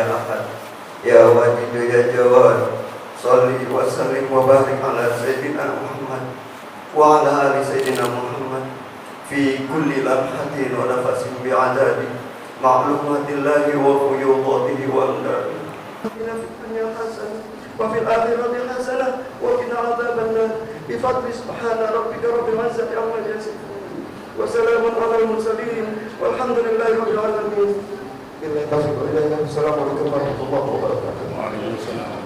ya ahad ya wajidu ya jawad. Shalli wa sallim wa barik ala sayyidina Muhammad wa ala ali sayyidina Muhammad fi kulli lamhatin wa nafasin bi'adadi ma'lumatillahi wa fuyudatihi wa amdadi. Fil dunya hasanah wa fil akhirati hasanah wa qina adzabannar. Bi fadli subhana rabbika rabbil izzati amma yasifun wa salamun alal mursalin walhamdulillahi rabbil alamin. Billahi taufiq wal hidayah. Assalamualaikum warahmatullahi wabarakatuh. Waalaikumsalam.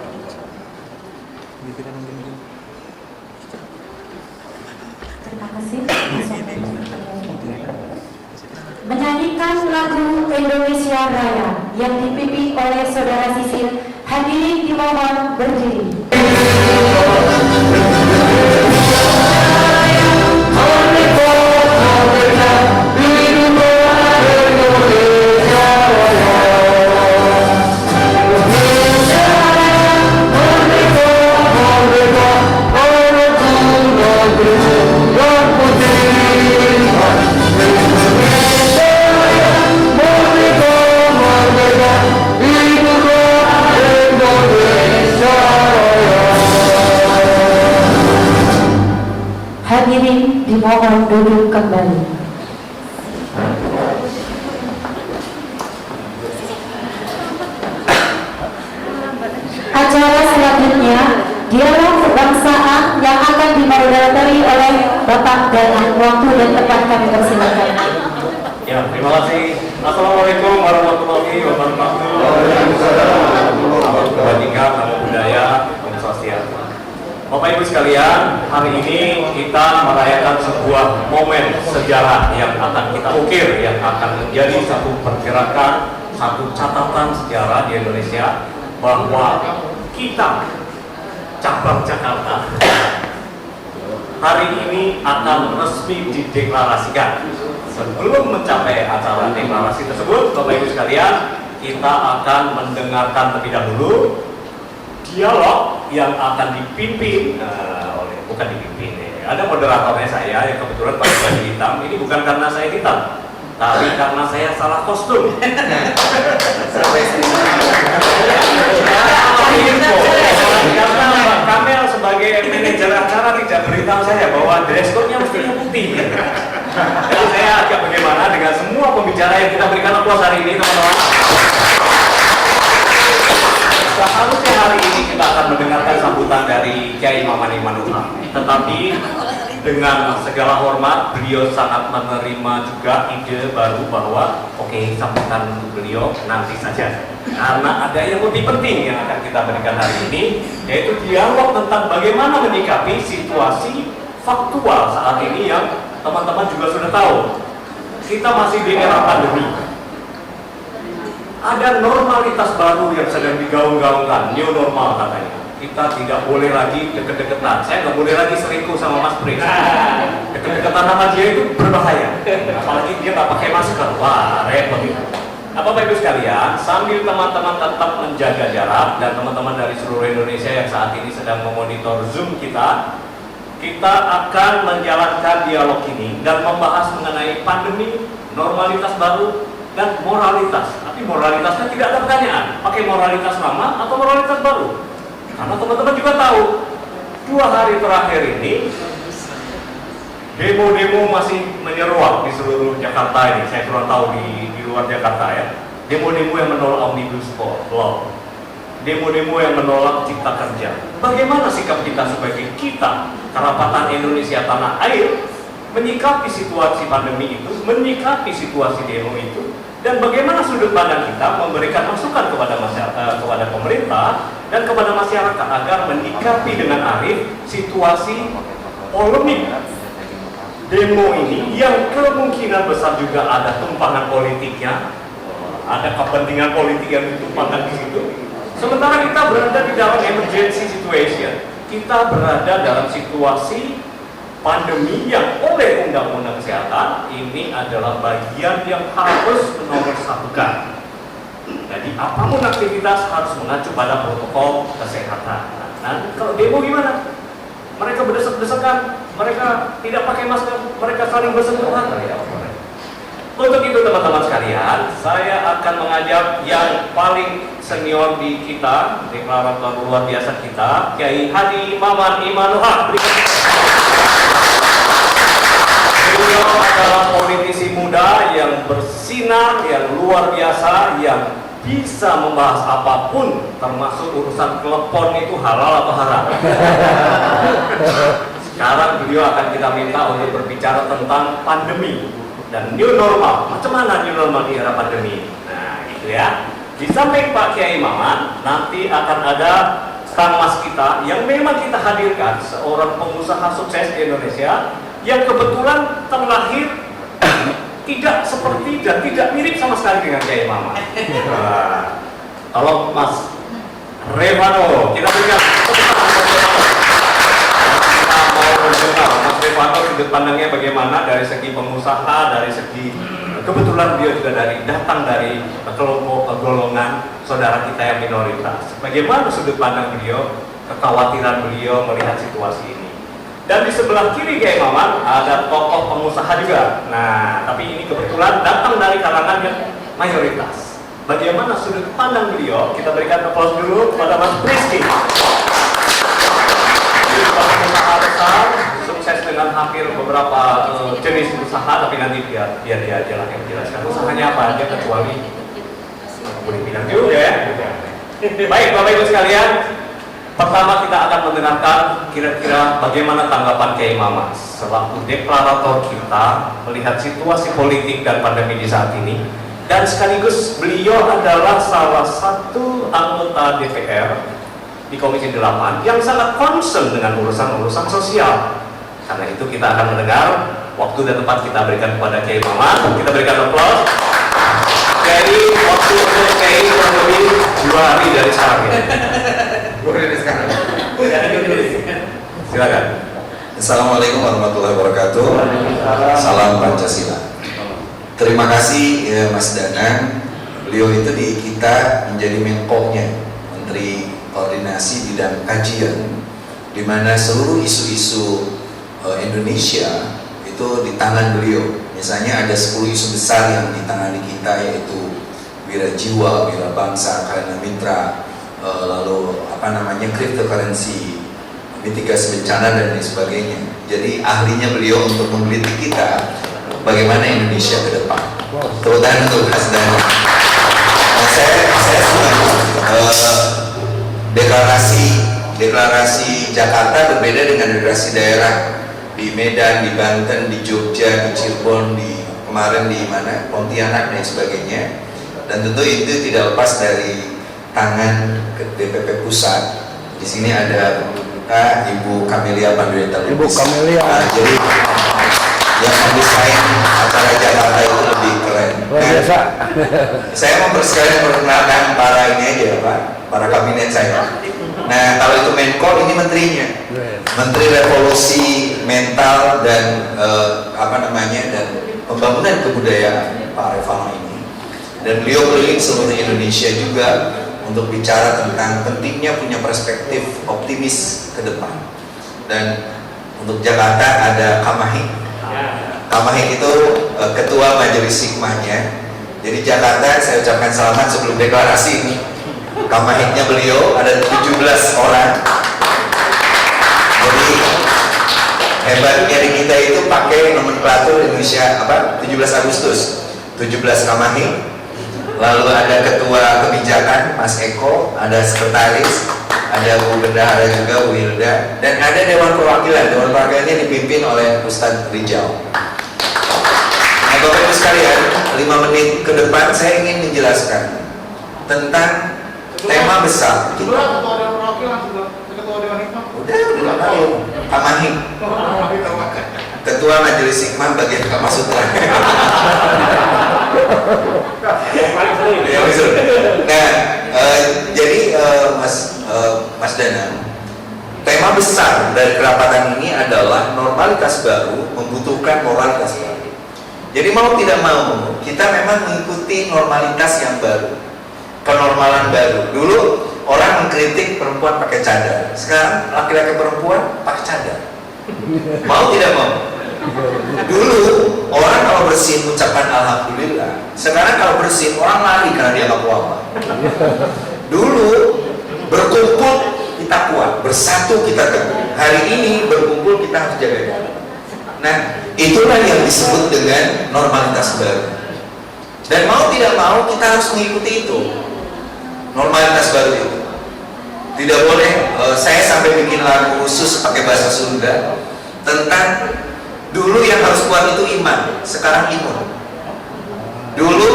Terima kasih. Menyanyikan lagu Indonesia Raya yang dipimpin oleh Saudara Sisil, hadirin dimohon berdiri. Hadirin dimohon duduk kembali. Acara selanjutnya dialog kebangsaan yang akan dimoderatori oleh Bapak Danang. Waktu dan tempat kami persilakan. Ya, terima kasih. Assalamualaikum warahmatullahi wabarakatuh. Salam kebajikan, salam budaya, Om Swastiastu. Bapak Ibu sekalian, hari ini kita merayakan sebuah momen sejarah yang akan kita ukir, yang akan menjadi satu pergerakan, satu catatan sejarah di Indonesia, bahwa kita, cabang Jakarta, hari ini akan resmi dideklarasikan. Sebelum mencapai acara deklarasi tersebut, Bapak Ibu sekalian, kita akan mendengarkan terlebih dahulu dialog yang akan dipimpin bukan dipimpin ya. Ada moderatornya saya yang kebetulan pakai baju hitam. Ini bukan karena saya hitam, tapi karena saya salah kostum. Karena Mbak Kamel sebagai manajer acara tidak beritahu saya bahwa dress code-nya mestinya putih. Dan saya agak bagaimana dengan semua pembicara yang kita berikan aplaus hari ini, teman-teman. Seharusnya hari ini kita akan mendengarkan sambutan dari Kiai Mamani Manurah, tetapi dengan segala hormat beliau sangat menerima juga ide baru bahwa oke, sambutan untuk beliau nanti saja, karena ada yang lebih penting yang akan kita berikan hari ini, yaitu dialog tentang bagaimana menyikapi situasi faktual saat ini yang teman-teman juga sudah tahu. Kita masih di era pandemi. Ada normalitas baru yang sedang digaung-gaungkan, new normal katanya. Kita tidak boleh lagi deket-deketan. Saya nggak boleh lagi selingkuh sama Mas Prince. Deket-deketan sama dia itu berbahaya. Apalagi dia nggak pakai masker. Wah, repot itu. Nah, Bapak Ibu sekalian, sambil teman-teman tetap menjaga jarak dan teman-teman dari seluruh Indonesia yang saat ini sedang memonitor Zoom kita akan menjalankan dialog ini dan membahas mengenai pandemi, normalitas baru, dan moralitas. Tapi moralitasnya tidak ada pertanyaan, pakai moralitas lama atau moralitas baru. Karena teman-teman juga tahu, 2 hari terakhir ini demo-demo masih menyeruak di seluruh Jakarta ini. Saya kurang tahu di luar Jakarta ya. Demo-demo yang menolak Omnibus Law, demo-demo yang menolak Cipta Kerja. Bagaimana sikap kita sebagai kita, Kerapatan Indonesia Tanah Air, menyikapi situasi pandemi itu, menyikapi situasi demo itu, dan bagaimana sudut pandang kita memberikan masukan kepada masyarakat, kepada pemerintah dan kepada masyarakat agar menyikapi dengan arif situasi polemik demo ini yang kemungkinan besar juga ada tumpangan politiknya, ada kepentingan politik yang ditumpangkan di situ. Sementara kita berada di dalam emergency situation, kita berada dalam situasi pandemi yang oleh Undang-Undang Kesehatan ini adalah bagian yang harus menomorsatukan. Jadi apapun aktivitas harus mengacu pada protokol kesehatan. Nah, kalau demo gimana? Mereka berdesak-desakan, mereka tidak pakai masker, mereka saling bersentuhan. Untuk itu teman-teman sekalian, saya akan mengajak yang paling senior di kita, deklarator luar biasa kita, Kiai Hadi Maman Imanuha. Beliau adalah politisi muda yang bersinar, yang luar biasa, yang bisa membahas apapun, termasuk urusan telepon itu halal atau haram. Sekarang beliau akan kita minta untuk berbicara tentang pandemi dan new normal. Macam mana new normal di era pandemi? Nah, itu ya. Di samping Pak Kiai Maman, nanti akan ada Kang Mas kita yang memang kita hadirkan, seorang pengusaha sukses di Indonesia yang kebetulan terlahir tidak seperti dan tidak mirip sama sekali dengan Kiai Maman. Nah, tolong Mas Revano, kita berikan kita mau mengenal Mas Revano sudut pandangnya bagaimana dari segi pengusaha, dari segi kebetulan beliau juga datang dari kelompok golongan saudara kita yang minoritas. Bagaimana sudut pandang beliau, kekhawatiran beliau melihat situasi ini. Dan di sebelah kiri Kiai Maman ada tokoh pengusaha juga. Nah, tapi ini kebetulan datang dari kalangan yang mayoritas. Bagaimana sudut pandang beliau? Kita berikan aplaus dulu kepada Mas Priski. Pengusaha besar, sukses dengan hampir beberapa jenis usaha, tapi nanti biar dia aja lah yang menjelaskan usahanya apa aja kecuali boleh bilang juga ya. Baik Bapak Ibu sekalian, pertama kita akan mendengarkan kira-kira bagaimana tanggapan Kiai Maman selaku deklarator kita melihat situasi politik dan pandemi di saat ini, dan sekaligus beliau adalah salah satu anggota DPR di Komisi 8 yang sangat concern dengan urusan-urusan sosial. Karena itu kita akan mendengar, waktu dan tempat kita berikan kepada Kiai Maman. Kita berikan aplaus. Kiai, waktu untuk Kiai kurang lebih 2 hari dari sekarang ya. Silakan. Assalamualaikum warahmatullahi wabarakatuh. Salam Pancasila. Terima kasih ya, Mas Danang. Beliau itu di kita menjadi Menko-nya, Menteri Koordinasi Bidang Kajian, di mana seluruh isu-isu Indonesia itu di tangan beliau. Misalnya ada 10 isu besar yang ditangani kita, yaitu wira jiwa, wira bangsa, karena mitra, lalu cryptocurrency, mitigasi bencana dan lain sebagainya. Jadi ahlinya beliau untuk meneliti kita bagaimana Indonesia ke depan. Terutama untuk Mas Danang. Saya deklarasi Jakarta berbeda dengan deklarasi daerah di Medan, di Banten, di Jogja, di Cirebon, di kemarin di mana Pontianak dan sebagainya. Dan tentu itu tidak lepas dari tangan DPP pusat. Di sini ada Ibu Camelia Pandueta Lubis. Ibu Camelia. Jadi yang mendesain acara Jakarta itu lebih keren. Luar biasa. Saya mau sekalian perkenalkan para ini aja Pak, para kabinet saya. Nah, kalau itu Menko, ini menterinya, Menteri Revolusi Mental dan dan Pembangunan Kebudayaan, Pak Revano ini. Dan beliau keliling seluruh Indonesia juga untuk bicara tentang pentingnya punya perspektif optimis ke depan. Dan untuk Jakarta ada Kamahik. Kamahik itu ketua majelis hikmahnya. Jadi Jakarta, saya ucapkan selamat sebelum deklarasi ini. Kamahiknya beliau ada 17 orang. Jadi hebatnya di kita itu pakai nomenklatur Indonesia 17 Agustus 17 Kamahik. Lalu ada ketua kebijakan Mas Eko, ada sekretaris, ada Bu Bendahara juga, Bu Hilda, dan ada Dewan Perwakilan. Dewan Perwakilannya dipimpin oleh Ustadz Rijal. Nah, Bapak Ibu sekalian, 5 menit ke depan saya ingin menjelaskan tentang tema besar. Ketua Dewan Perwakilan sudah ketua Dewan Hikmah. Udah tahu. Kamahik. Ketua Majelis Hikmah bagian Kamasutra. Nah, jadi Mas Danang, tema besar dari kerapatan ini adalah normalitas baru membutuhkan moralitas baru. Jadi mau tidak mau, kita memang mengikuti normalitas yang baru, kenormalan baru. Dulu orang mengkritik perempuan pakai cadar, sekarang laki-laki perempuan pakai cadar. Mau tidak mau, Dulu orang kalau bersin ucapkan alhamdulillah. Sekarang kalau bersin orang lari karena dia nggak kuat. Dulu berkumpul kita kuat, bersatu kita teguh. Hari ini berkumpul kita harus jaga jarak. Nah, itulah yang disebut dengan normalitas baru. Dan mau tidak mau kita harus mengikuti itu. Normalitas baru itu. Tidak boleh, saya sampai bikin lagu khusus pakai bahasa Sunda tentang dulu yang harus kuat itu iman, sekarang imun. Dulu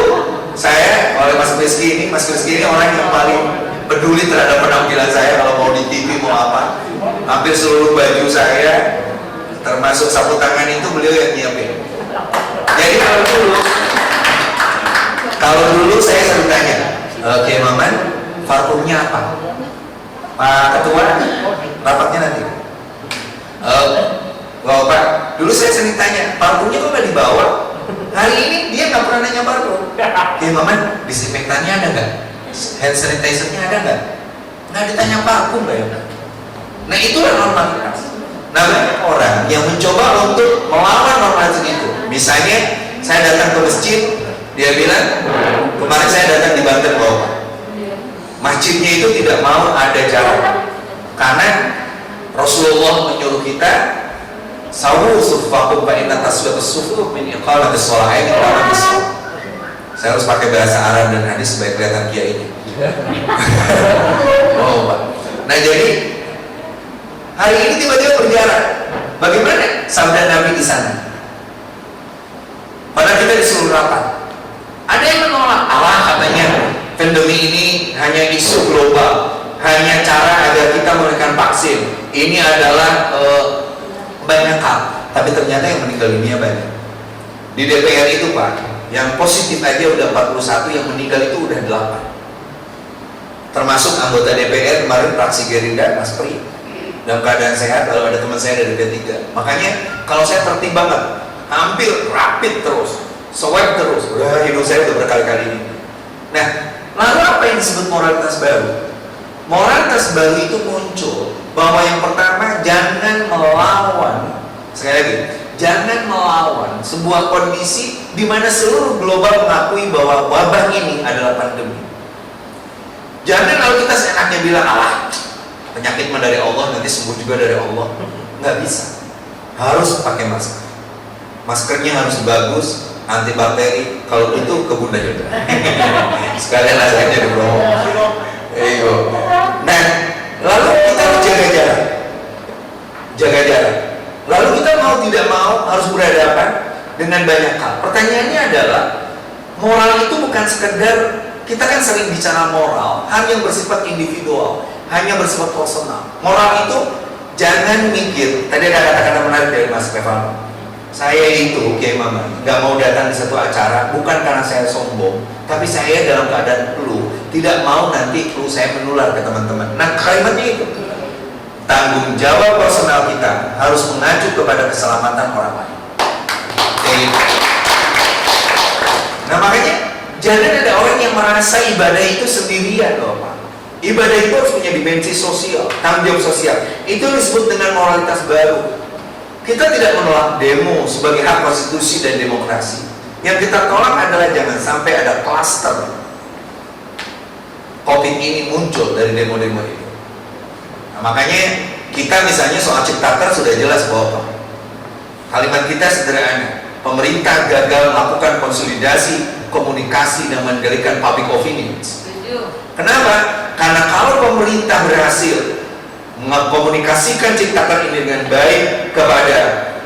saya oleh Mas Rizky ini orang yang paling peduli terhadap penampilan saya. Kalau mau di TV mau apa, hampir seluruh baju saya termasuk sapu tangan itu beliau yang nyiapin. Jadi kalau dulu saya sering tanya, Kiai Maman, parfumnya apa? Pak Ketua, rapatnya nanti. Bapak, dulu saya sering tanya, parfumnya kok nggak dibawa? Hari ini dia nggak pernah nanya parfum. Kiai Maman, disinfektannya ada nggak? Hand sanitizer-nya ada nggak? Nggak ditanya parfum nggak ya? Nah itulah normalitas. Nah banyak orang yang mencoba untuk melawan normalitas itu. Misalnya saya datang ke masjid, dia bilang, kemarin saya datang di Banten Bapak, masjidnya itu tidak mau ada jarak karena Rasulullah menyuruh kita sawu sufakum fa inna taswiyatus sufuf min iqamatis sholahaini wa bismillah. Saya harus pakai bahasa Arab dan hadis supaya kelihatan kiai ini. Oh, Pak. Nah jadi hari ini tiba-tiba berjarak. Bagaimana sabda Nabi di sana? Padahal kita disuruh rapat. Ada yang menolak, Allah katanya pandemi ini hanya isu global, hanya cara agar kita memberikan vaksin. Ini adalah banyak hal, tapi ternyata yang meninggal dunia banyak. Di DPR itu Pak, yang positif aja udah 41, yang meninggal itu udah 8. Termasuk anggota DPR kemarin fraksi Gerindra, Mas Pri, dalam keadaan sehat. Kalau ada teman saya dari P3, makanya kalau saya pertimbangkan, hampir rapid terus, swab terus, udah hidup saya udah berkali-kali ini. Nah, lalu apa yang disebut moralitas baru? Moralitas baru itu muncul bahwa yang pertama, jangan melawan, sekali lagi, jangan melawan sebuah kondisi di mana seluruh global mengakui bahwa wabah ini adalah pandemi. Jangan lalu kita seenaknya bilang, alah, penyakit mah dari Allah, nanti sembuh juga dari Allah. Nggak bisa. Harus pakai masker. Maskernya harus bagus, antibakteri. Kalau itu ke Bunda Yuda. Sekalian aja di promo. Nah, lalu kita harus jaga jarak. Jaga jarak. Lalu kita mau tidak mau harus berhadapan dengan banyak hal. Pertanyaannya adalah, moral itu bukan sekedar, kita kan sering bicara moral, hanya yang bersifat individual, hanya bersifat personal. Moral itu jangan mikir. Tadi ada kata-kata menarik dari Mas Stefano. Saya itu Kiai Maman nggak mau datang di satu acara bukan karena saya sombong, tapi saya dalam keadaan flu, tidak mau nanti flu saya menular ke teman-teman. Nah kalimatnya itu, tanggung jawab personal kita harus mengacu kepada keselamatan orang lain. Nah makanya jangan ada orang yang merasa ibadah itu sendirian loh Pak. Ibadah itu harus punya dimensi sosial, tanggung jawab sosial. Itu disebut dengan moralitas baru. Kita tidak menolak demo sebagai hak konstitusi dan demokrasi. Yang kita tolak adalah jangan sampai ada klaster COVID ini muncul dari demo-demo itu. Nah, makanya kita misalnya soal Ciptaker sudah jelas bahwa kalimat kita sederhana. Pemerintah gagal melakukan konsolidasi, komunikasi, dan mengendalikan public opinion. Kenapa? Karena kalau pemerintah berhasil mengkomunikasikan Ciptaker ini dengan baik kepada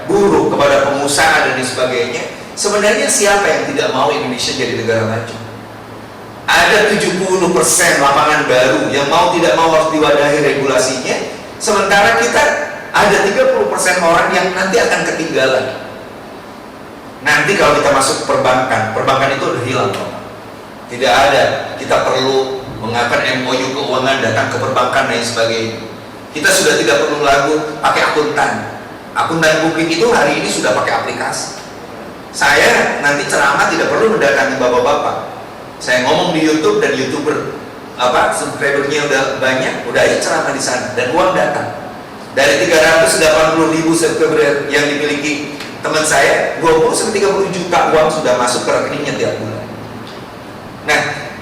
buruh, kepada pengusaha dan sebagainya, sebenarnya siapa yang tidak mau Indonesia jadi negara maju? Ada 70% lapangan baru yang mau tidak mau harus diwadahi regulasinya, sementara kita ada 30% orang yang nanti akan ketinggalan. Nanti kalau kita masuk perbankan, perbankan itu udah hilang, tidak ada. Kita perlu mengatakan MOU keuangan, datang ke perbankan dan sebagainya. Kita sudah tidak perlu lagi pakai akuntan. Akuntan booking itu hari ini sudah pakai aplikasi. Saya nanti ceramah tidak perlu mendatangi bapak-bapak. Saya ngomong di YouTube dan YouTuber subscribernya udah banyak, udah aja ceramah di sana dan uang datang. Dari 380.000 subscriber yang dimiliki teman saya 20-30 juta uang sudah masuk ke rekeningnya tiap bulan. Nah,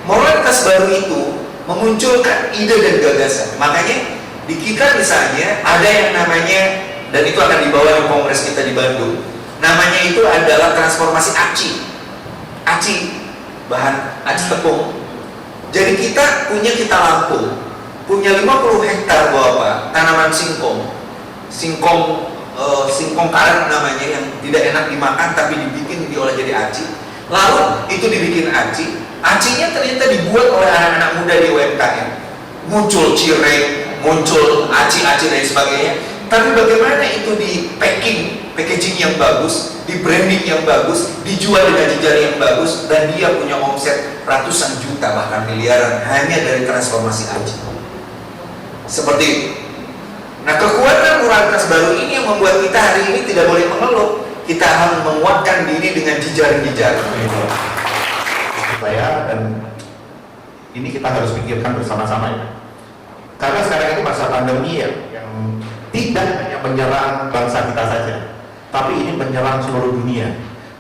moralitas baru itu memunculkan ide dan gagasan. Makanya di kita misalnya ada yang namanya, dan itu akan dibawa di kongres kita di Bandung, namanya itu adalah transformasi aci, bahan aci tepung. Jadi kita punya Lampung, punya 50 hektar Bapak tanaman singkong karet namanya, yang tidak enak dimakan tapi diolah jadi aci. Lalu itu dibikin acinya ternyata dibuat oleh anak-anak muda di UMKM. Muncul cireng, muncul aci dan sebagainya. Tapi bagaimana itu di packaging yang bagus, di branding yang bagus, dijual dengan jejaring yang bagus, dan dia punya omset ratusan juta bahkan miliaran hanya dari transformasi aci. Seperti itu. Nah, kekuatan moralitas baru ini yang membuat kita hari ini tidak boleh mengeluh. Kita harus menguatkan diri dengan jejaring-jejaring. Saya, dan ini kita harus pikirkan bersama-sama ya. Karena sekarang ini masa pandemi yang tidak hanya menyerang bangsa kita saja, tapi ini menyerang seluruh dunia,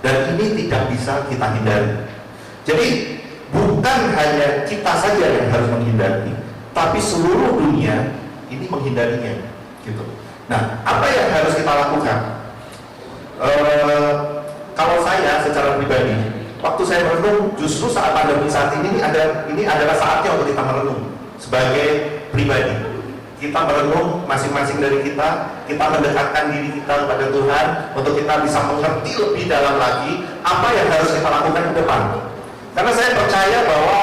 dan ini tidak bisa kita hindari. Jadi bukan hanya kita saja yang harus menghindari, tapi seluruh dunia ini menghindarinya, gitu. Nah, apa yang harus kita lakukan? Kalau saya secara pribadi, waktu saya merenung, justru saat pandemi saat ini adalah saatnya untuk kita merenung sebagai pribadi. Kita merenung masing-masing dari kita mendekatkan diri kita kepada Tuhan untuk kita bisa mengerti lebih dalam lagi apa yang harus kita lakukan ke depan. Karena saya percaya bahwa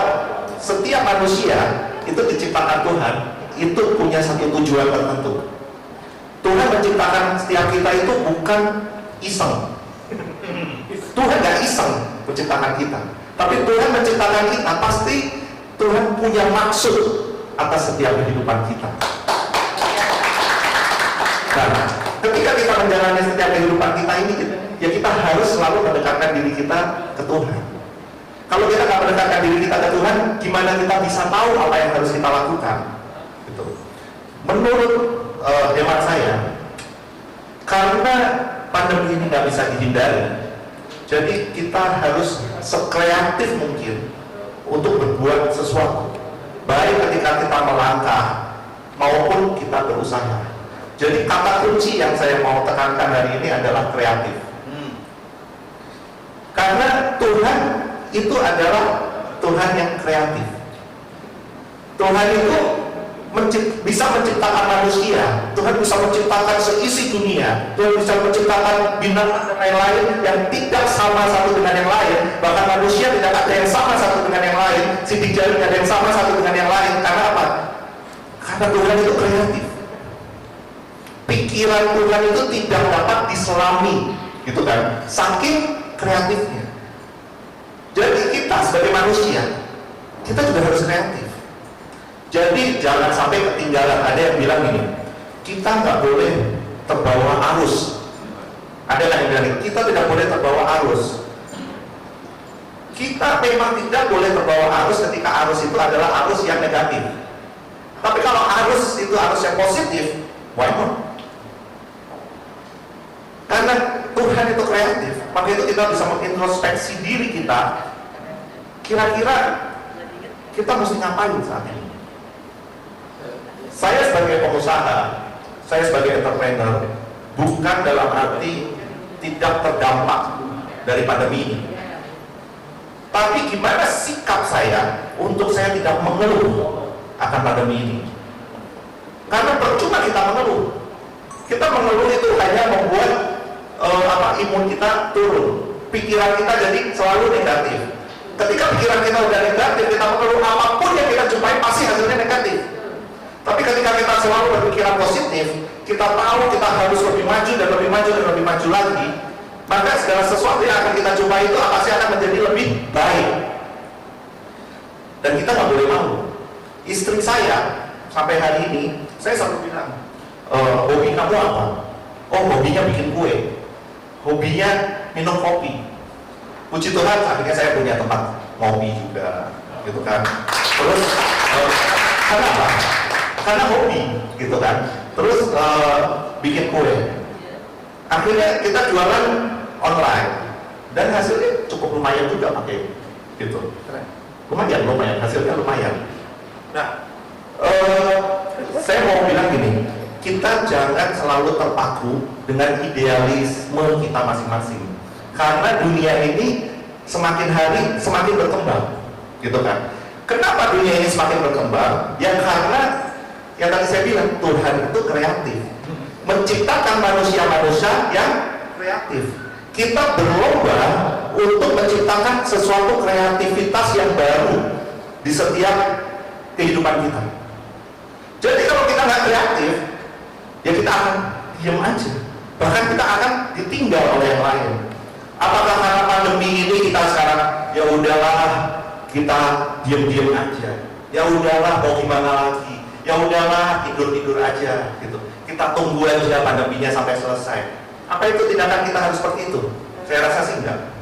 setiap manusia itu diciptakan Tuhan, itu punya satu tujuan tertentu. Tuhan menciptakan setiap kita itu bukan iseng. Tuhan gak iseng menciptakan kita, tapi Tuhan menciptakan kita pasti Tuhan punya maksud atas setiap kehidupan kita. Nah, ketika kita menjalani setiap kehidupan kita ini, ya kita harus selalu mendekatkan diri kita ke Tuhan. Kalau kita nggak mendekatkan diri kita ke Tuhan, gimana kita bisa tahu apa yang harus kita lakukan? Gitu. Menurut hemat saya, karena pandemi ini nggak bisa dihindari, jadi kita harus sekreatif mungkin untuk berbuat sesuatu, baik ketika kita melangkah maupun kita berusaha. Jadi kata kunci yang saya mau tekankan hari ini adalah kreatif. Karena Tuhan itu adalah Tuhan yang kreatif. Tuhan itu bisa menciptakan manusia, Tuhan bisa menciptakan seisi dunia, Tuhan bisa menciptakan binatang dan lain-lain yang tidak sama satu dengan yang lain. Bahkan manusia tidak ada yang sama satu dengan yang lain, sidik jari tidak ada yang sama satu dengan yang lain. Karena apa? Karena Tuhan itu kreatif. Pikiran Tuhan itu tidak dapat diselami, gitu kan? Saking kreatifnya. Jadi kita sebagai manusia, kita juga harus kreatif. Jadi jangan sampai ketinggalan. Ada yang bilang gini, kita nggak boleh terbawa arus. Ada yang bilang kita tidak boleh terbawa arus. Kita memang tidak boleh terbawa arus ketika arus itu adalah arus yang negatif. Tapi kalau arus itu arus yang positif, why not? Karena Tuhan itu kreatif, maka itu kita bisa mengintrospeksi diri kita. Kira-kira kita mesti ngapain saat ini? Saya sebagai pengusaha, saya sebagai entrepreneur, bukan dalam arti tidak terdampak dari pandemi ini. Tapi gimana sikap saya untuk saya tidak mengeluh akan pandemi ini? Karena percuma kita mengeluh. Kita mengeluh itu hanya membuat imun kita turun, pikiran kita jadi selalu negatif. Ketika pikiran kita udah negatif, kita mengeluh apapun yang kita jumpai pasti hasilnya negatif. Tapi ketika kita selalu berpikiran positif, kita tahu kita harus lebih maju dan lebih maju dan lebih maju lagi, maka segala sesuatu yang akan kita jumpai itu pasti akan menjadi lebih baik. Dan kita nggak boleh malu. Istri saya sampai hari ini, saya selalu bilang, hobi kamu apa? Oh, hobinya bikin kue, hobinya minum kopi. Puji Tuhan, akhirnya saya punya tempat ngopi juga, gitu kan. Terus, karena apa? Karena hobi, gitu kan. Terus bikin kue. Akhirnya kita jualan online dan hasilnya cukup lumayan juga pakai gitu. Lumayan, hasilnya lumayan. Nah, saya mau bilang gini, kita jangan selalu terpaku dengan idealisme kita masing-masing, karena dunia ini semakin hari semakin berkembang, gitu kan? Kenapa dunia ini semakin berkembang? Ya karena yang tadi saya bilang, Tuhan itu kreatif, menciptakan manusia-manusia yang kreatif. Kita berlomba untuk menciptakan sesuatu kreativitas yang baru di setiap kehidupan kita. Jadi kalau kita nggak kreatif, ya kita akan diam aja, bahkan kita akan ditinggal oleh yang lain. Apakah karena pandemi ini kita sekarang ya udahlah, kita diam-diam aja, ya udahlah mau gimana lagi, ya udahlah tidur-tidur aja gitu, kita tunggu aja pandeminya sampai selesai? Apa itu tindakan kita harus seperti itu? Saya rasa sih enggak.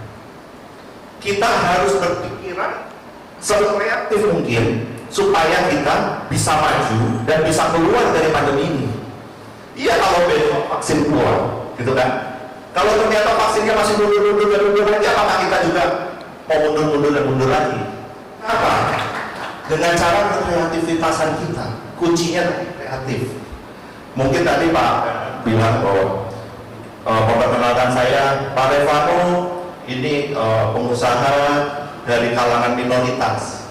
Kita harus berpikiran sekreatif mungkin supaya kita bisa maju dan bisa keluar dari pandemi ini. Iya, kalau besok vaksin keluar, gitu kan? Kalau ternyata vaksinnya masih mundur aja, maka kita juga mau mundur lagi. Apa? Dengan cara kreativitasan kita, kuncinya kreatif. Mungkin tadi Pak bilang bahwa memperkenalkan saya, Pak Revano ini pengusaha dari kalangan minoritas.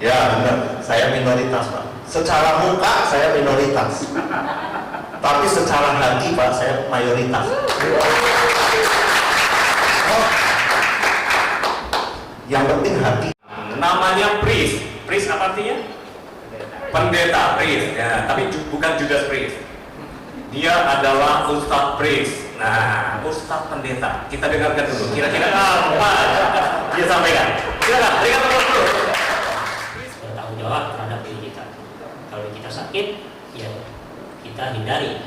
Ya benar, saya minoritas Pak. Secara muka saya minoritas, tapi secara hati Pak saya mayoritas. Yang penting hati. Namanya priest. Priest apa artinya? Pendeta, priest. Ya, tapi bukan Judas priest. Dia adalah Ustadz priest. Nah, Ustadz pendeta. Kita dengarkan dulu. Kira-kira apa dia sampaikan? Silakan, dengarkan dulu. Bertanggung jawab terhadap diri kita. Kalau kita sakit, ya kita hindari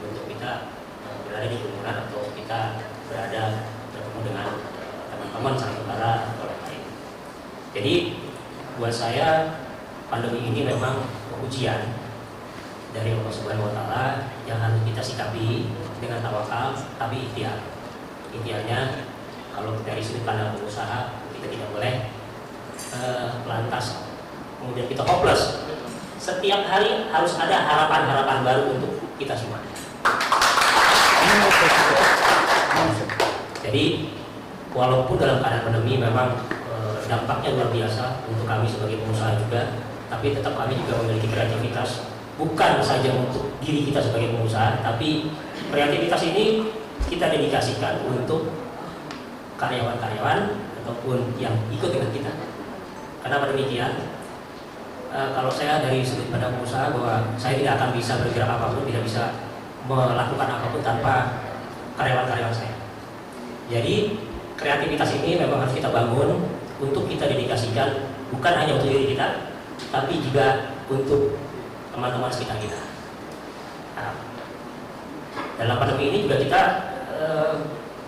untuk kita berada di kerumunan atau kita bertemu dengan teman-teman saudara atau lain. Jadi buat saya pandemi ini memang ujian dari Allah Subhanahu Wa Taala yang harus kita sikapi dengan tawakal tapi ikhtiar. Ikhtiarnya kalau dari sudut pandang pengusaha kita tidak boleh lantas kemudian kita hopeless. Setiap hari harus ada harapan-harapan baru untuk kita semua. Jadi walaupun dalam keadaan pandemi memang dampaknya luar biasa untuk kami sebagai pengusaha juga, tapi tetap kami juga memiliki kreativitas, bukan saja untuk diri kita sebagai pengusaha, tapi kreativitas ini kita dedikasikan untuk karyawan-karyawan ataupun yang ikut dengan kita. Kenapa demikian? Kalau saya dari sudut pandang pengusaha bahwa saya tidak akan bisa bergerak apapun, tidak bisa melakukan apapun tanpa karyawan-karyawan saya. Jadi kreativitas ini memang harus kita bangun untuk kita dedikasikan bukan hanya untuk diri kita, tapi juga untuk teman-teman sekitar kita. Nah, dalam pandemi ini juga kita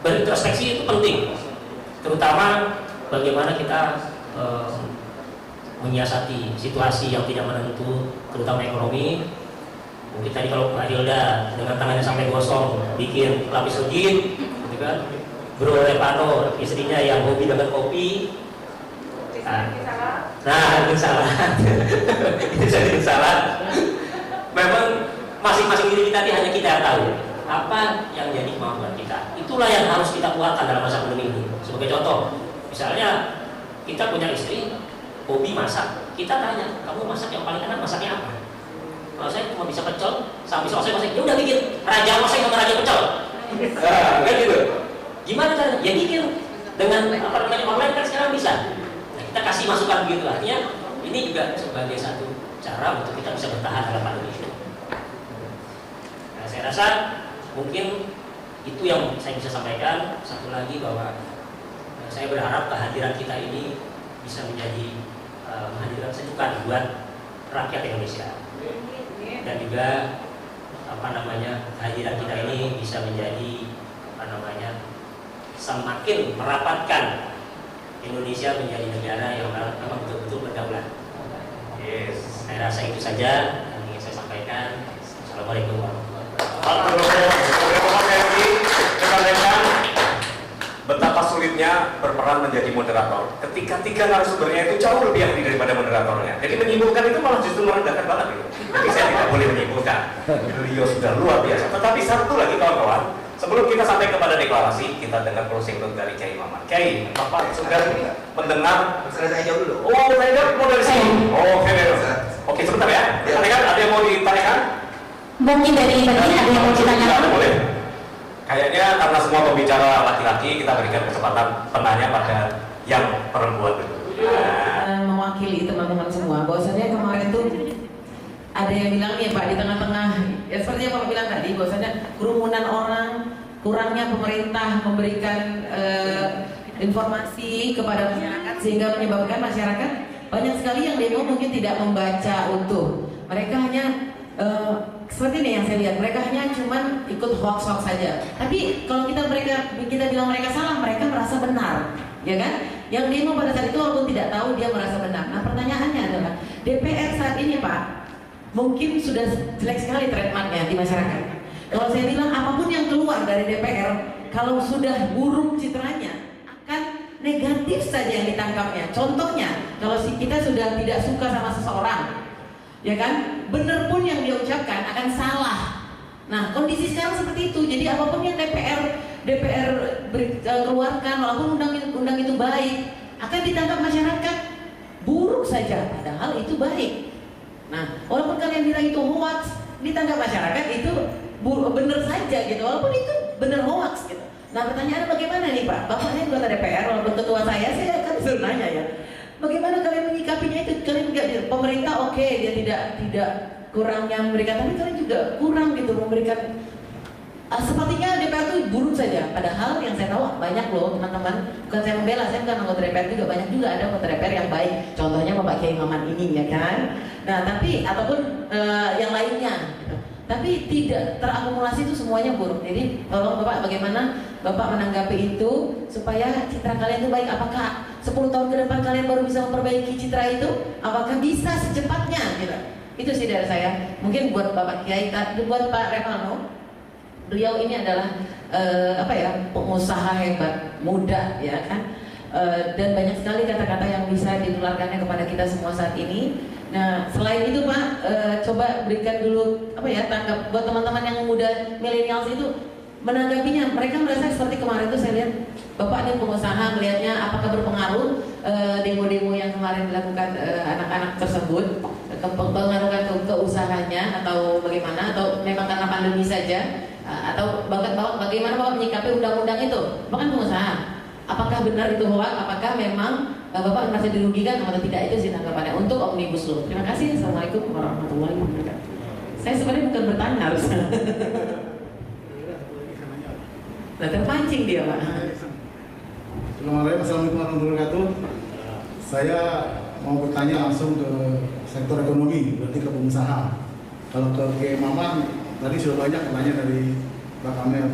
berintrospeksi itu penting, terutama bagaimana kita menyiasati situasi yang tidak menentu, terutama ekonomi. Mungkin tadi kalau Pak Hilda dengan tangannya sampai gosong bikin lapis legit, gitu kan? Bro Revano, istrinya yang hobi dengan kopi. Nah, itu salah. Itu jadi salah. Memang masing-masing diri kita ini hanya kita yang tahu apa yang jadi kemampuan kita. Itulah yang harus kita keluarkan dalam masa pandemi ini. Sebagai contoh, misalnya kita punya istri hobi masak, kita tanya, kamu masak yang paling enak masaknya apa? Kalau saya cuma bisa pecel, sampai selesai masak, ya udah bikin raja masak sama raja pecel. Nah, kan gitu. Gimana caranya? Ya bikin dengan apa namanya online kan sekarang bisa. Nah, kita kasih masukan begitu, artinya ini juga sebagai satu cara untuk kita bisa bertahan dalam pandemi ini. Nah, saya rasa mungkin itu yang saya bisa sampaikan. Satu lagi bahwa saya berharap kehadiran kita ini bisa menjadi menghadirkan sejukan buat rakyat Indonesia, dan juga kehadiran kita ini bisa menjadi semakin merapatkan Indonesia menjadi negara yang memang betul-betul berdaulat. Yes. Saya rasa itu saja yang ingin saya sampaikan. Assalamualaikum warahmatullahi wabarakatuh. Terima kasih. tugasnya berperan menjadi moderator. Ketika tiga narasumbernya itu jauh lebih ahli daripada moderatornya. Jadi menyimpulkan itu malah justru merendahkan banget gitu. Jadi saya tidak boleh menyimpulkan. Beliau sudah luar biasa. Tetapi satu lagi kawan-kawan, sebelum kita sampai kepada deklarasi, kita dengar closing note dari Kiai Maman. Kiai, Bapak sudah mendengar? Saya jawab dulu. Oh, saya jawab mau dari sini. Oke, oke, sebentar ya. Tanyakan, ada yang mau ditanyakan? Mungkin dari tadi ada yang mau ditanyakan. Boleh. Kayaknya karena semua pembicara laki-laki, kita berikan kesempatan penanya pada yang perempuan. Mewakili teman-teman semua, bahwasannya kemarin tuh ada yang bilang nih Pak, di tengah-tengah, ya seperti yang Bapak bilang tadi, bahwasannya kerumunan orang, kurangnya pemerintah memberikan informasi kepada masyarakat sehingga menyebabkan masyarakat banyak sekali yang demo mungkin tidak membaca utuh. Mereka hanya seperti ini yang saya lihat, mereka hanya cuman ikut hoax-hoax saja. Tapi kalau kita bilang mereka salah, mereka merasa benar, ya kan? Yang demo pada saat itu walaupun tidak tahu dia merasa benar. Nah pertanyaannya adalah DPR saat ini Pak, mungkin sudah jelek sekali trademarknya di masyarakat. Kalau saya bilang apapun yang keluar dari DPR, kalau sudah buruk citranya, akan negatif saja yang ditangkapnya. Contohnya, kalau kita sudah tidak suka sama seseorang, ya kan, bener pun yang dia ucapkan akan salah. Nah kondisi sekarang seperti itu. Jadi apapun yang DPR keluarkan, walaupun undang itu baik, akan ditangkap masyarakat buruk saja, padahal itu baik. Nah walaupun kalian bilang itu hoax, ditangkap masyarakat itu bener saja gitu, walaupun itu bener hoax gitu. Nah pertanyaannya bagaimana nih Pak? Bapak ini anggota DPR, walaupun ketua saya kan suruh nanya ya, bagaimana kalian menyikapinya itu? Kalian nggak, pemerintah oke, dia tidak kurangnya memberikan, tapi kalian juga kurang gitu memberikan. Sepertinya DPR itu buruk saja. Padahal yang saya tahu banyak loh teman-teman. Bukan saya membela, saya bukan anggota DPR juga, banyak juga ada anggota DPR yang baik. Contohnya Bapak Kiai Maman ini ya kan. Nah tapi ataupun yang lainnya. Gitu. Tapi tidak terakumulasi itu semuanya buruk. Jadi tolong Bapak bagaimana Bapak menanggapi itu supaya citra kalian itu baik. Apakah 10 tahun ke depan kalian baru bisa memperbaiki citra itu? Apakah bisa secepatnya? Gitu. Itu sih dari saya. Mungkin buat Bapak Kiai, buat Pak Revalno, beliau ini adalah pengusaha hebat, muda ya kan, dan banyak sekali kata-kata yang bisa ditularkannya kepada kita semua saat ini. Nah selain itu Pak, coba berikan dulu tanggap buat teman-teman yang muda milenial itu menanggapinya. Mereka merasa seperti kemarin itu saya lihat Bapak ini pengusaha, melihatnya apakah berpengaruh demo-demo yang kemarin dilakukan anak-anak tersebut, pengaruhkan ke usahanya atau bagaimana, atau memang karena pandemi saja, atau bagaimana Bapak menyikapi undang-undang itu? Bapak kan pengusaha, apakah benar itu hoax? Apakah memang Bapak merasa dirugikan atau tidak? Itu sih tanggapannya untuk Omnibus Law. Terima kasih. Assalamualaikum warahmatullahi wabarakatuh. Saya sebenarnya bukan bertanya harusnya. Nah terpancing dia Pak. Assalamualaikum warahmatullahi wabarakatuh. Saya mau bertanya langsung ke sektor ekonomi, berarti ke pengusaha. Kalau ke Kiai Maman, tadi sudah banyak penanya dari Pak Kamel.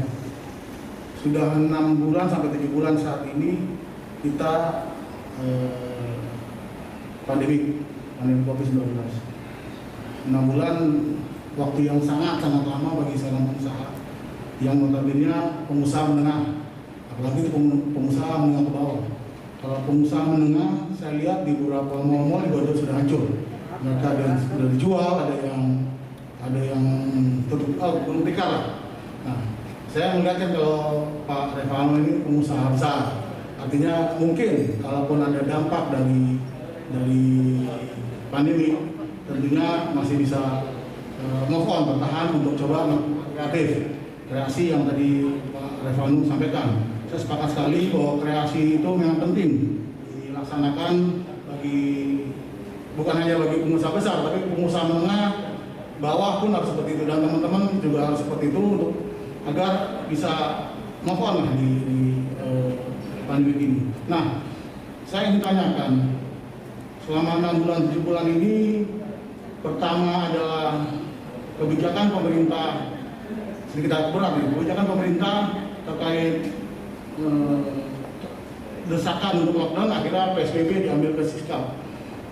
Sudah 6 bulan sampai 7 bulan saat ini kita pandemi COVID-19. 6 bulan waktu yang sangat lama bagi seorang pengusaha yang notabene pengusaha menengah, apalagi pengusaha menengah ke bawah. Kalau pengusaha menengah, saya lihat di beberapa mal-mal juga sudah hancur. Mereka ada yang sudah dijual, ada yang tutup, belum tikar lah. Nah, saya melihatkan kalau Pak Revalno ini pengusaha besar, artinya mungkin kalaupun ada dampak dari pandemi, tentunya masih bisa move on, bertahan untuk coba kreasi yang tadi Pak Revalno sampaikan. Saya sepakat sekali bahwa kreasi itu memang penting dilaksanakan bukan hanya bagi pengusaha besar, tapi pengusaha menengah, bawah pun harus seperti itu, dan teman-teman juga harus seperti itu untuk agar bisa move on di pandemi ini. Nah, saya ingin tanyakan, selama 6 bulan 7 bulan ini, pertama adalah kebijakan pemerintah, sedikit berat ya, kebijakan pemerintah terkait desakan untuk lockdown, akhirnya PSBB diambil ke sikap,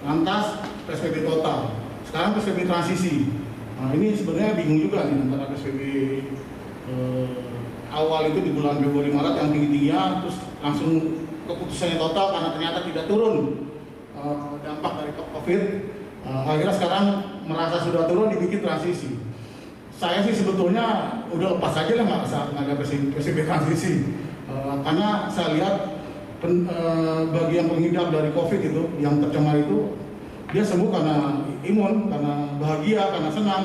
lantas PSBB total, sekarang PSBB transisi. Nah ini sebenarnya bingung juga nih antara PSBB awal itu di bulan Februari Maret yang tinggi-tingginya, terus langsung keputusannya total karena ternyata tidak turun dampak dari COVID. Akhirnya sekarang merasa sudah turun, dibikin transisi. Saya sih sebetulnya udah lepas aja lah, nggak ada PSBB transisi, karena saya lihat bagi yang pengidap dari COVID itu, yang tercemar itu, dia sembuh karena imun, karena bahagia, karena senang,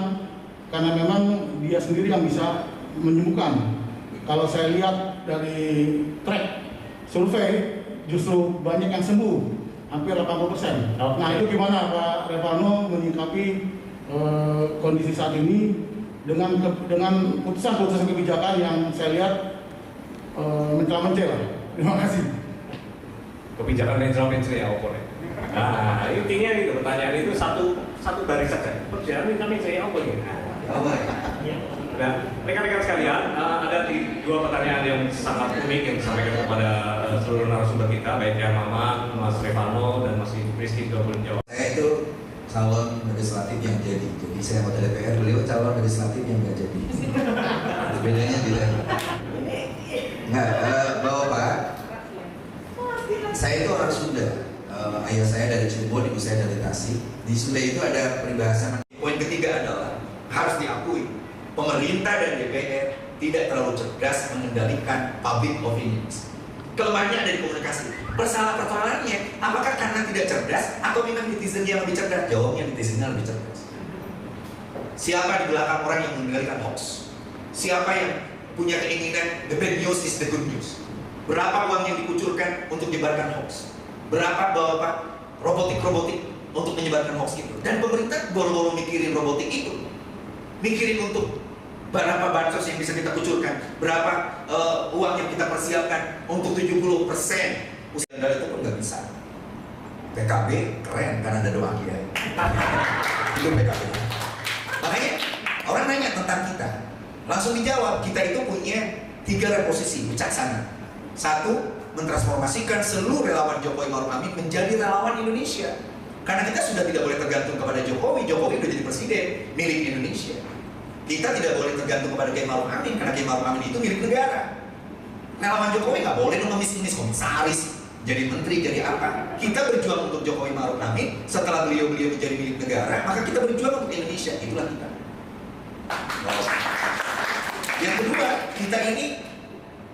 karena memang dia sendiri yang bisa menyembuhkan. Kalau saya lihat dari track survei, justru banyak yang sembuh, hampir 80%. Nah itu gimana Pak Revano menyikapi kondisi saat ini dengan putusan-putusan kebijakan yang saya lihat mencela-mencela. Terima kasih. Kebijakan mencela-mencela ya opor. Nah, intinya itu pertanyaan itu satu baris saja. Kebijakan mencela-mencela apa ini? Nah, rekan-rekan sekalian, ada dua pertanyaan yang sangat unik yang disampaikan kepada seluruh narasumber kita, baik yang Maman, Mas Revano, dan Mas Rizky juga boleh jawab. Saya itu calon legislatif yang jadi saya anggota DPR, beliau calon legislatif yang nggak jadi. Bedanya di level. Nggak, Bapak, saya itu orang Sunda. Ayah saya dari Cirebon, ibu saya dari Tasik. Di Sunda itu ada peribahasa. Poin ketiga adalah harus diakui pemerintah dan DPR tidak terlalu cerdas mengendalikan public opinions. Kelemahannya ada di komunikasi. Persoalannya, apakah karena tidak cerdas atau memang netizen yang lebih cerdas? Jawabnya netizennya lebih cerdas. Siapa di belakang orang yang mengendalikan hoax? Siapa yang punya keinginan the bad news is the good news? Berapa uang yang dikucurkan untuk menyebarkan hoax? Berapa bapak robotik untuk menyebarkan hoax itu? Dan pemerintah boro-boro mikirin robotik itu, mikirin untuk berapa bansos yang bisa kita kucurkan, berapa uang yang kita persiapkan untuk 70% usia itu pun nggak bisa. PKB keren karena ada doa kiai. Itu PKB. Makanya orang nanya tentang kita, langsung dijawab. Kita itu punya 3 reposisi bijaksana. 1, mentransformasikan seluruh relawan Jokowi Maruf Amin menjadi relawan Indonesia. Karena kita sudah tidak boleh tergantung kepada Jokowi. Jokowi sudah jadi presiden milik Indonesia. Kita tidak boleh tergantung kepada Kiai Maruf Amin karena Kiai Maruf Amin itu milik negara. Relawan Jokowi nggak boleh ngemis-ngemis komisaris, jadi menteri, jadi apa. Kita berjuang untuk Jokowi Maruf Amin. Setelah beliau menjadi milik negara, maka kita berjuang untuk Indonesia. Itulah kita. Yang kedua, kita ini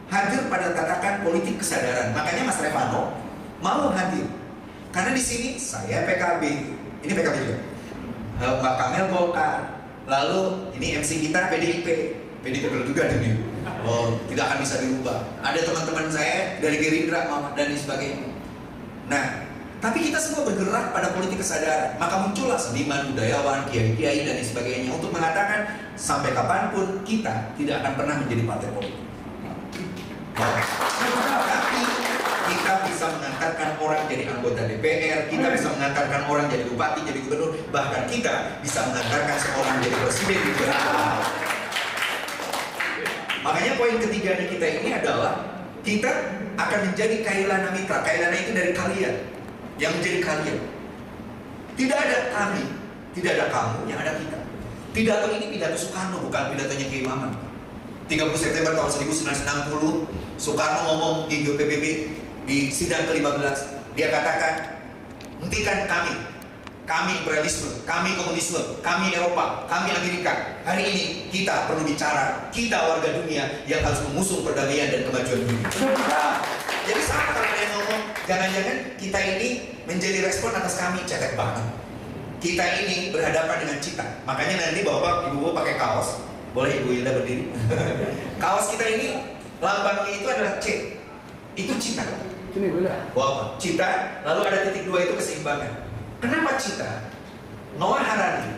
hadir pada tatakan politik kesadaran. Makanya Mas Revano mau hadir karena di sini saya PKB, ini PKB juga, Mbak Kamel Golkar. Lalu ini MC kita PDIP betul juga nih. Oh, tidak akan bisa dirubah. Ada teman-teman saya dari Gerindra dan sebagainya. Nah, tapi kita semua bergerak pada politik kesadaran. Maka muncullah seniman, budayawan, kiai-kiai dan sebagainya untuk mengatakan sampai kapanpun kita tidak akan pernah menjadi partai politik. Tapi kita bisa mengantarkan orang jadi anggota DPR, kita bisa mengantarkan orang jadi bupati, jadi gubernur, bahkan kita bisa mengantarkan seorang jadi presiden juga. Makanya poin ketiganya kita ini adalah kita akan menjadi kailana mitra. Kailana itu dari kalian, yang menjadi kalian. Tidak ada kami, tidak ada kamu, yang ada kita. Pidato ini pidato Soekarno, bukan pidatonya Kiai Maman. 30 September tahun 1960, Soekarno ngomong di PBB di sidang ke-15, dia katakan, hentikan kami imperialisme, kami komunisme, kami Eropa, kami Amerika. Hari ini kita perlu bicara, kita warga dunia yang harus mengusung perdamaian dan kemajuan dunia. Jadi sama kalau kalian ngomong, jangan-jangan kita ini menjadi respon atas kami, cetek banget. Kita ini berhadapan dengan cita. Makanya nanti bapak, ibu pakai kaos. Boleh Ibu Hilda berdiri? Kaos kita ini lambangnya itu adalah C. Itu cita. Sini boleh. Wow, cita. Lalu ada titik 2 itu keseimbangan. Kenapa cita? Noah Harari,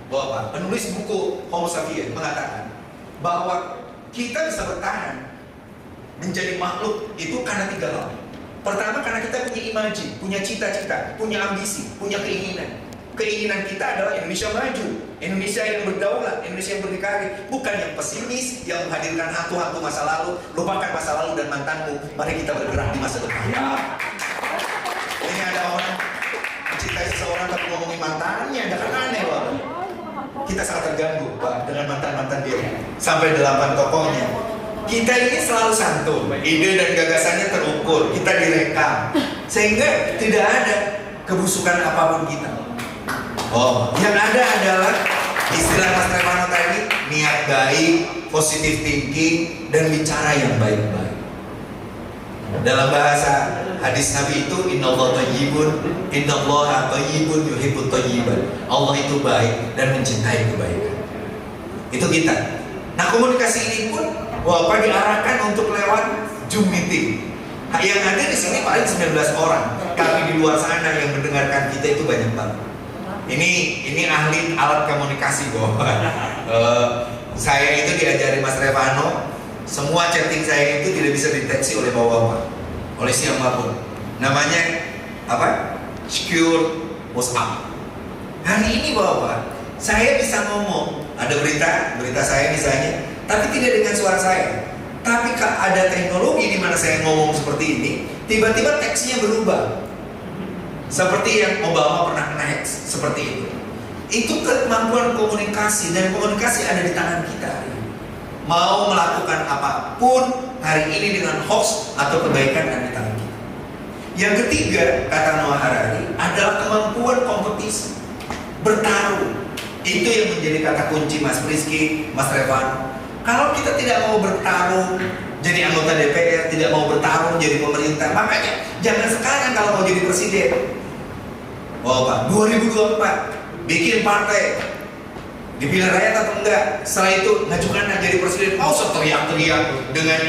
Bapak, penulis buku Homo Sapiens mengatakan bahwa kita bisa bertahan menjadi makhluk itu karena 3 hal. Pertama, karena kita punya imaji, punya cita-cita, punya ambisi, punya keinginan. Keinginan kita adalah Indonesia maju, Indonesia yang berdaulat, Indonesia yang berdikari, bukan yang pesimis, yang menghadirkan hantu-hantu masa lalu. Lupakan masa lalu dan mantanmu, mari kita bergerak di masa depan. Ini ada orang mencintai seseorang tapi ngomongin mantannya, ada kan aneh Pak. Kita sangat terganggu Pak dengan mantan-mantan dia. Sampai 8 tokohnya Kita ini selalu santun, ide dan gagasannya terukur, kita direkam, sehingga tidak ada kebusukan apapun kita. Oh, yang ada adalah istilah Mas Trevano tadi, niat baik, positive thinking, dan bicara yang baik-baik. Dalam bahasa hadis Nabi itu, innallaha thayyibun, innallaha thayyibun yuhibbut thayyiban. Allah itu baik dan mencintai kebaikan. Itu kita. Nah, komunikasi ini pun Bapak diarahkan untuk lewat Zoom meeting. Yang ada di sini paling 19 orang, tapi di luar sana yang mendengarkan kita itu banyak banget. Ini ahli alat komunikasi Bapak. Saya itu diajari Mas Revano, semua chatting saya itu tidak bisa dideteksi oleh Bapak, oleh siapapun. Namanya apa? Secure WhatsApp. Hari ini Bapak, saya bisa ngomong, ada berita saya misalnya, tapi tidak dengan suara saya. Tapi ada teknologi di mana saya ngomong seperti ini, tiba-tiba teksnya berubah. Seperti yang Obama pernah kena hack, seperti itu. Itu kemampuan komunikasi, dan komunikasi ada di tangan kita. Mau melakukan apapun hari ini dengan hoax atau kebaikan ada di tangan kita. Yang ketiga, kata Noah Harari, adalah kemampuan kompetisi, bertarung. Itu yang menjadi kata kunci Mas Rizky, Mas Revan. Kalau kita tidak mau bertarung jadi anggota DPR, tidak mau bertarung jadi pemerintah, makanya jangan sekarang kalau mau jadi presiden. Oh Pak, 2024 bikin partai, dipilih rakyat atau enggak, setelah itu ngajukan jadi presiden. Mau teriak-teriak dengan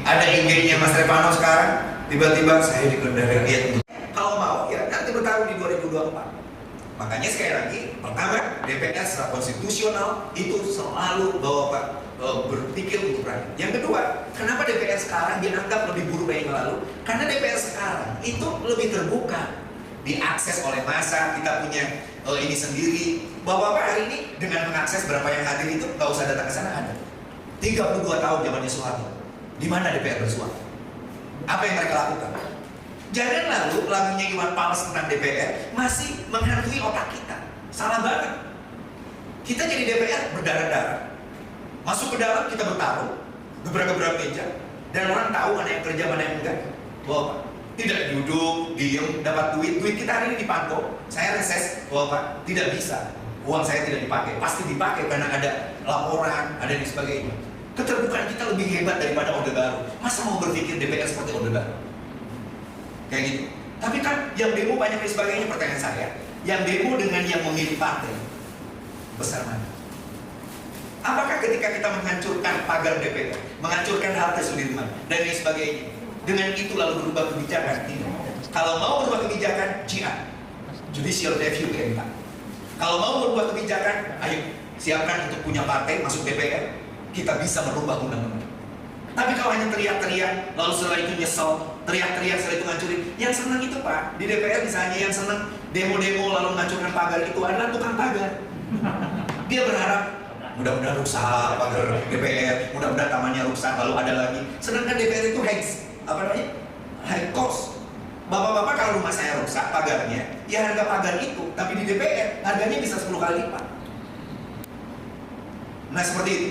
ada IG-nya Mas Revano sekarang, tiba-tiba saya dikendalikan dia untuk kalau mau ya nanti bertarung di 2024. Makanya sekali lagi, pertama DPR secara konstitusional itu selalu berpikir untuk rakyat. Yang kedua, kenapa DPR sekarang dianggap lebih buruk dari yang lalu? Karena DPR sekarang itu lebih terbuka, diakses oleh massa. Kita punya ini sendiri. Bapak-bapak hari ini dengan mengakses berapa yang hadir itu nggak usah datang ke sana, ada 32 tahun zamannya Soeharto. Di mana DPR bersuara? Apa yang mereka lakukan? Jangan lalu lagunya Iwan Fals tentang DPR masih menghantui otak kita. Salah banget. Kita jadi DPR berdarah-darah, masuk ke dalam kita bertarung, gebrak-gebrak meja, dan orang tahu mana yang kerja mana yang enggak. Bapak tidak duduk, diem, dapat duit kita hari ini dipantau. Saya reses, Bapak tidak bisa. Uang saya tidak dipakai, pasti dipakai karena ada laporan, ada dan sebagainya. Keterbukaan kita lebih hebat daripada Orde Baru. Masa mau berpikir DPR seperti Orde Baru? Kayak gitu. Tapi kan yang demo banyak dan sebagainya. Pertanyaan saya, yang demo dengan yang memilih partai besar mana? Apakah ketika kita menghancurkan pagar DPR, menghancurkan halte Sudirman dan lain sebagainya, dengan itu lalu berubah kebijakan? Tidak. Kalau mau berubah kebijakan, jihad, judicial review ke MK. Kalau mau berubah kebijakan, ayo siapkan untuk punya partai masuk DPR, kita bisa merubah undang-undang. Tapi kalau hanya teriak-teriak, lalu setelah itu nyesel, teriak-teriak setelah itu ngancurin, yang senang itu Pak, di DPR misalnya yang senang demo-demo lalu menghancurkan pagar itu adalah tukang pagar. Dia berharap mudah-mudahan rusak pagar DPR, mudah-mudahan tamannya rusak, lalu ada lagi. Sedangkan DPR itu high cost. Bapak-bapak kalau rumah saya rusak pagarnya, ya harga pagar itu, tapi di DPR harganya bisa 10 kali lipat. Nah seperti itu.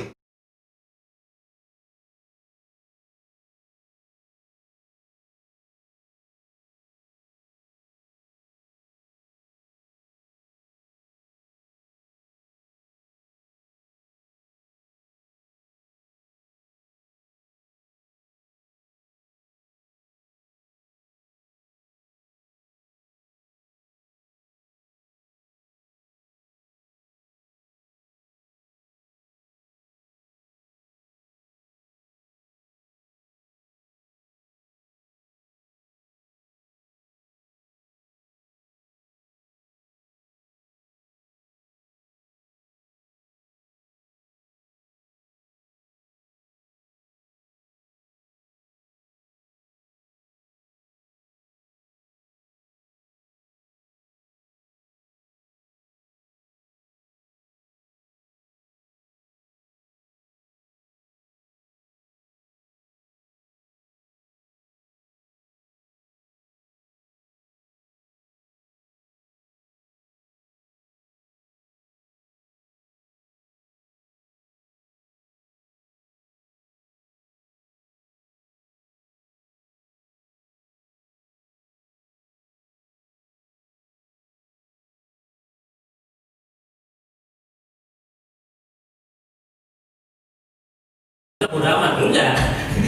Udah amat enggak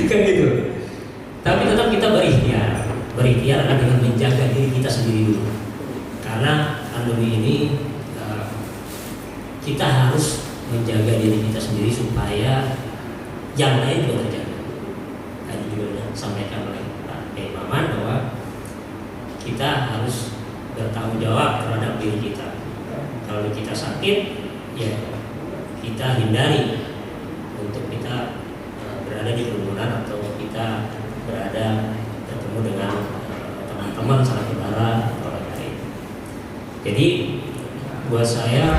kan gitu. Tapi tetap kita berikhtiar adalah dengan menjaga diri kita sendiri dulu. Karena pandemi ini kita harus menjaga diri kita sendiri supaya yang lain juga terjaga. Tadi juga sampaikan oleh Pak Maman bahwa kita harus bertanggung jawab terhadap diri kita. Kalau kita sakit, ya kita hindari untuk kita berada di kerumunan atau kita bertemu dengan teman-teman sanak saudara atau lain-lain. Jadi buat saya